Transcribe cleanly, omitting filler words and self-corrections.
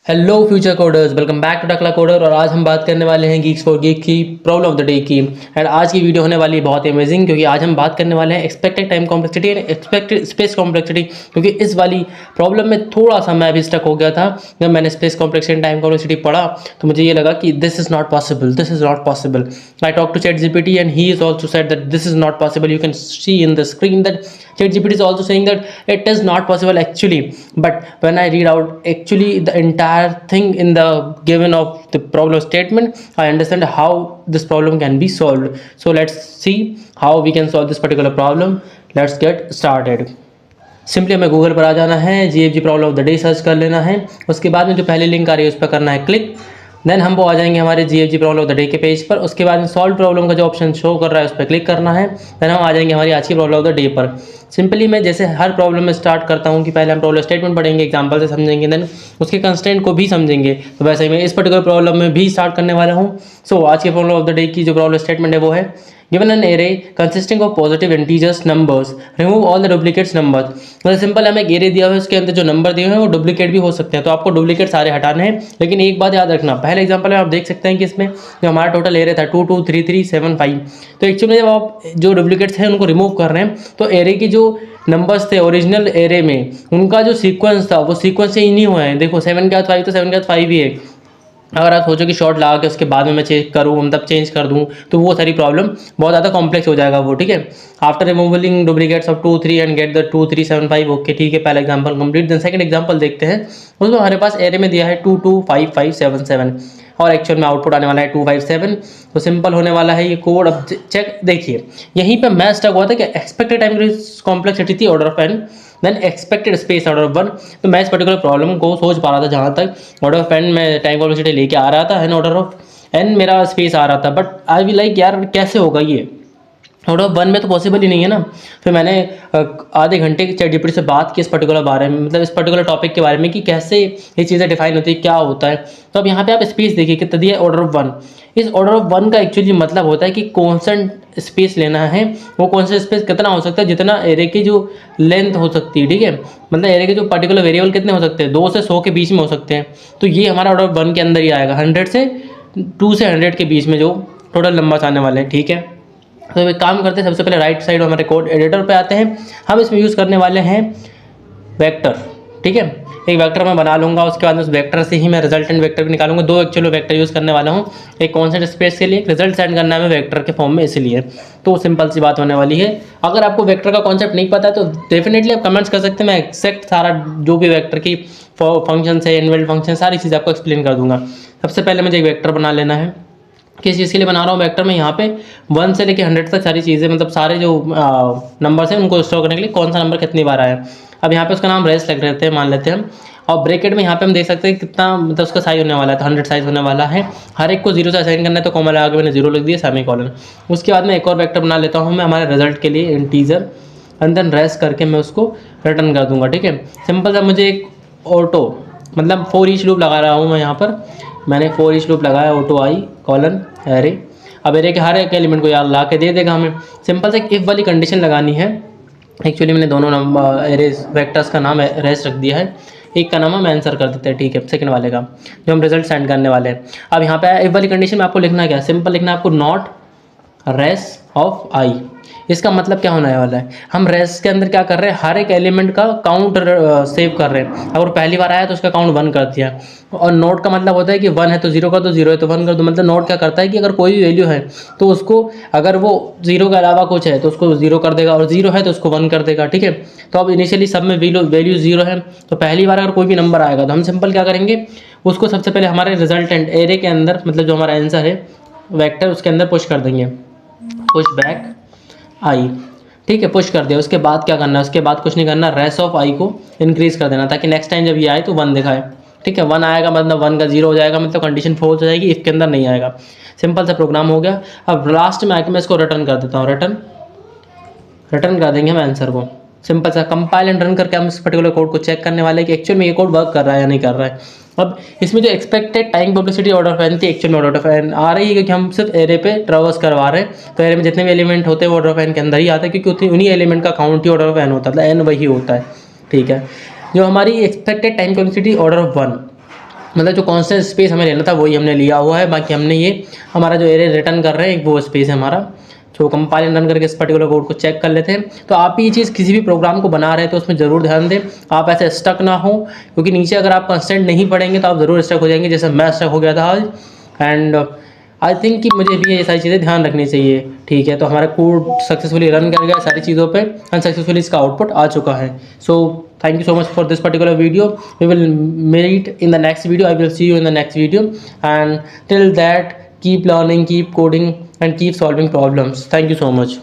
Hello future coders, welcome back to Takla coder. और आज हम बात करने वाले हैं गीक्स फॉर गीक की प्रॉब्लम ऑफ द डे की। एंड आज की वीडियो होने वाली है बहुत ही अमेजिंग, क्योंकि आज हम बात करने वाले हैं expected time complexity and expected space complexity. क्योंकि इस वाली प्रॉब्लम में थोड़ा सा मैं अभी स्टक हो गया था। जब मैंने स्पेस कॉम्प्लेक्सिटी टाइम कॉम्प्लेक्सिटी पढ़ा तो मुझे ये लगा कि this is not possible, this is not possible. I talk to ChatGPT and he is also said that this is not possible. You can see in the screen that ChatGPT is also saying that it is not possible actually, but when I read out actually the entire thing in the given of the problem statement, I understand how this problem can be solved. So let's see how we can solve this particular problem. Let's get started. Simply हमें Google पर आ जाना है, GFG problem of the day search कर लेना है। उसके बाद में जो पहली लिंक आ रही है उस पर करना है क्लिक। देन हम वो आ जाएंगे हमारे GFG problem of the day के पेज पर। उसके बाद में सॉल्व प्रॉब्लम का जो ऑप्शन शो कर रहा है उस पर क्लिक करना है। देन हम आ जाएंगे हमारी आज की प्रॉब्लम ऑफ द डे पर। सिंपली मैं जैसे हर प्रॉब्लम में स्टार्ट करता हूँ कि पहले हम प्रॉब्लम स्टेटमेंट पढ़ेंगे, एग्जाम्पल से समझेंगे, देन उसके कंस्टेंट को भी समझेंगे। तो वैसे ही मैं इस पर्टिकुलर प्रॉब्लम में भी स्टार्ट करने वाला हूँ। सो आज की प्रॉब्लम ऑफ द डे की जो प्रॉब्लम स्टेटमेंट है वो है given an array consisting of positive integers numbers, remove all the duplicates numbers। मतलब सिंपल हमें एक एरे दिया हुआ है, उसके अंदर जो नंबर दिए हुए हैं वो डुप्लीकेट भी हो सकते हैं, तो आपको डुप्लीकेट सारे हटाने हैं। लेकिन एक बात याद रखना, पहले एग्जांपल में आप देख सकते हैं कि इसमें जो हमारा टोटल एरे था 2 2 3 3 7 5, तो एक्चुअली जब आप जो डुप्लीकेट्स हैं उनको रिमूव कर रहे हैं तो एरे की जो नंबर्स थे ओरिजिनल एरे में उनका जो सीक्वेंस था वो सीक्वेंस चेंज नहीं हुआ है। देखो 7 के बाद 5 तो 7 के बाद 5 ही है। अगर आप सोचो कि शॉर्ट लगा के उसके बाद में मैं चेंज करूँ, मतलब चेंज कर दूँ, तो वो सारी प्रॉब्लम बहुत ज़्यादा कॉम्प्लेक्स हो जाएगा वो। ठीक है, after removing duplicates of 2 3 and get the 2 3 7 5। Okay ठीक है, पहला example complete. Then second example देखते हैं। उसमें हमारे पास एरे में दिया है 2 2 5 5 7 7 और एक्चुअल में आउटपुट आने वाला है 2 5 7। तो सिंपल होने वाला है ये कोड। अब चेक देखिए, यहीं पे मैं स्टक हुआ था कि एक्सपेक्टेड टाइम कॉम्प्लेक्सिटी थी order of n, then expected space order of 1। तो मैं इस पर्टिकुलर प्रॉब्लम को सोच पा रहा था जहाँ तक ऑर्डर ऑफ n में टाइम कॉम्प्लेक्सिटी लेके आ रहा था, एन ऑर्डर ऑफ n मेरा स्पेस आ रहा था। बट आई वी लाइक यार कैसे होगा ये, आउट ऑफ 1 में तो पॉसिबल ही नहीं है ना। फिर मैंने आधे घंटे ChatGPT से बात की इस पर्टिकुलर बारे में, मतलब इस पर्टिकुलर टॉपिक के बारे में कि कैसे ये चीज़ें डिफाइन होती है, क्या होता है। तो अब यहाँ पे आप स्पेस देखिए कितना दिया है, ऑर्डर ऑफ 1। इस ऑर्डर ऑफ 1 का एक्चुअली मतलब होता है कि कॉन्स्टेंट स्पेस लेना है। वो कॉन्स्टेंट स्पेस कितना हो सकता है, जितना एरे की जो लेंथ हो सकती है। ठीक है, मतलब एरे के जो पर्टिकुलर वेरिएबल कितने हो सकते हैं, 2 से 100 के बीच में हो सकते हैं। तो ये हमारा ऑर्डर ऑफ 1 के अंदर ही आएगा, 100 से 2 से 100 के बीच में जो टोटल नंबर्स आने वाले हैं। ठीक है, तो एक काम करते हैं, सबसे पहले राइट साइड हमारे कोड एडिटर पे आते हैं। हम इसमें यूज़ करने वाले हैं वेक्टर। ठीक है, एक वेक्टर मैं बना लूँगा, उसके बाद उस वेक्टर से ही मैं रिजल्टेंट वेक्टर भी निकालूंगा। 2 एक्चुअली वेक्टर यूज़ करने वाला हूँ, एक कॉन्स्टेंट स्पेस के लिए, एक रिजल्ट सेंड करना है वेक्टर के फॉर्म में, इसलिए तो सिंपल सी बात होने वाली है। अगर आपको वेक्टर का कॉन्सेप्ट नहीं पता है तो डेफिनेटली आप कमेंट्स कर सकते हैं, मैं एक्जैक्ट सारा जो भी वेक्टर की फंक्शन है, इनबिल्ट फंक्शन, सारी चीज़ आपको एक्सप्लेन कर दूंगा। सबसे पहले मुझे एक वेक्टर बना लेना है। किस चीज़ के लिए बना रहा हूँ वेक्टर में, यहाँ पे 1 से लेकर 100 तक सारी चीज़ें, मतलब सारे जो नंबर्स हैं उनको स्टोर करने के लिए कौन सा नंबर कितनी बार आया। अब यहाँ पे उसका नाम रेस लग रहते हैं, मान लेते हैं हम। और ब्रैकेट में यहाँ पे हम देख सकते हैं कितना, मतलब उसका साइज होने वाला है, तो 100 साइज होने वाला है। हर एक को 0 से असाइन करना है, तो कॉमा लगा के मैंने 0 लिख दिया, सेमीकोलन। उसके बाद में एक और वेक्टर बना लेता हूँ मैं हमारे रिजल्ट के लिए, इंटीजर, एंड देन रेस करके मैं उसको रिटर्न कर दूंगा। ठीक है, सिंपल सा मुझे एक ऑटो, मतलब फॉर ईच लूप लगा रहा हूँ मैं यहाँ पर। मैंने फॉर ईच लूप लगाया, ऑटो आई कॉलन एरे। अब एरे के हर एक एलिमेंट को यार ला के दे देगा हमें। सिंपल से इफ वाली कंडीशन लगानी है। एक्चुअली मैंने दोनों नंबर एरे वेक्टर्स का नाम रेस रख दिया है, एक का नाम हम आंसर कर देते हैं। ठीक है, सेकंड वाले का जो हम रिजल्ट सेंड करने वाले हैं। अब यहाँ पे इफ वाली कंडीशन में आपको लिखना क्या है, सिंपल लिखना है आपको नॉट रेस ऑफ आई। इसका मतलब क्या होने वाला है, हम रेस के अंदर क्या कर रहे हैं, हर एक एलिमेंट का काउंट सेव कर रहे हैं। अगर पहली बार आया तो उसका काउंट 1 कर दिया। और नोट का मतलब होता है कि 1 है तो 0 कर दो, 0 है तो 1 कर दो। मतलब नोट क्या करता है कि अगर कोई भी वैल्यू है तो उसको, अगर वो 0 के अलावा कुछ है तो उसको 0 कर देगा, और 0 है तो उसको 1 कर देगा। ठीक है, तो अब इनिशियली सब में वैल्यू 0 है, तो पहली बार अगर कोई भी नंबर आएगा तो हम सिंपल क्या करेंगे, उसको सबसे पहले हमारे रिजल्टेंट एरे के अंदर, मतलब जो हमारा आंसर है वेक्टर, उसके अंदर पुश कर देंगे, पुश बैक आई। ठीक है, पुश कर दिया। उसके बाद क्या करना है, उसके बाद कुछ नहीं करना, रेस ऑफ आई को इंक्रीज कर देना, ताकि नेक्स्ट टाइम जब ये आए तो 1 दिखाए। ठीक है, 1 आएगा मतलब 1 का 0 हो जाएगा, मतलब कंडीशन फॉल्स हो जाएगी, इसके अंदर नहीं आएगा। सिंपल सा प्रोग्राम हो गया। अब लास्ट में आके मैं इसको रिटर्न कर देता हूँ, रिटर्न कर देंगे हम आंसर को। सिंपल सा कंपाइल एंड रन करके हम इस पर्टिकुलर कोड को चेक करने वाले हैं कि एक्चुअल में ये कोड वर्क कर रहा है या नहीं कर रहा है। अब इसमें जो expected time publicity order of n थी, एक्चुअल में ऑर्डर ऑफ एन आ रही है, क्योंकि हम सिर्फ एरे पे ट्रावर्स करवा रहे हैं। तो एरे में जितने भी एलिमेंट होते हैं वो ऑर्डर ऑफ एन के अंदर ही आते हैं, क्योंकि उन्हीं एलिमेंट का काउंट ही ऑर्डर ऑफ एन होता है, एन वही होता है। ठीक है, जो हमारी expected time publicity order of 1, मतलब जो कॉन्स्टेंट स्पेस हमें लेना था वही हमने लिया हुआ है। बाकी हमने ये हमारा जो एरे रिटर्न कर रहे हैं वो स्पेस है हमारा। तो कंपाइल एंड रन करके इस पर्टिकुलर कोड को चेक कर लेते हैं। तो आप ये चीज़ किसी भी प्रोग्राम को बना रहे हैं तो उसमें ज़रूर ध्यान दें, आप ऐसे स्टक ना हो, क्योंकि नीचे अगर आप कंस्टेंट नहीं पढ़ेंगे तो आप ज़रूर स्टक हो जाएंगे, जैसे मैं स्टक हो गया था आज। एंड आई थिंक कि मुझे भी ये सारी चीज़ें ध्यान रखनी चाहिए। ठीक है, तो हमारा कोड सक्सेसफुली रन कर गया सारी चीज़ों पे, अनसक्सेसफुली इसका आउटपुट आ चुका है। सो thank you so much for this particular video. We will meet in the next video. I will see you in the next video, and till that keep learning, keep coding, and keep solving problems. Thank you so much.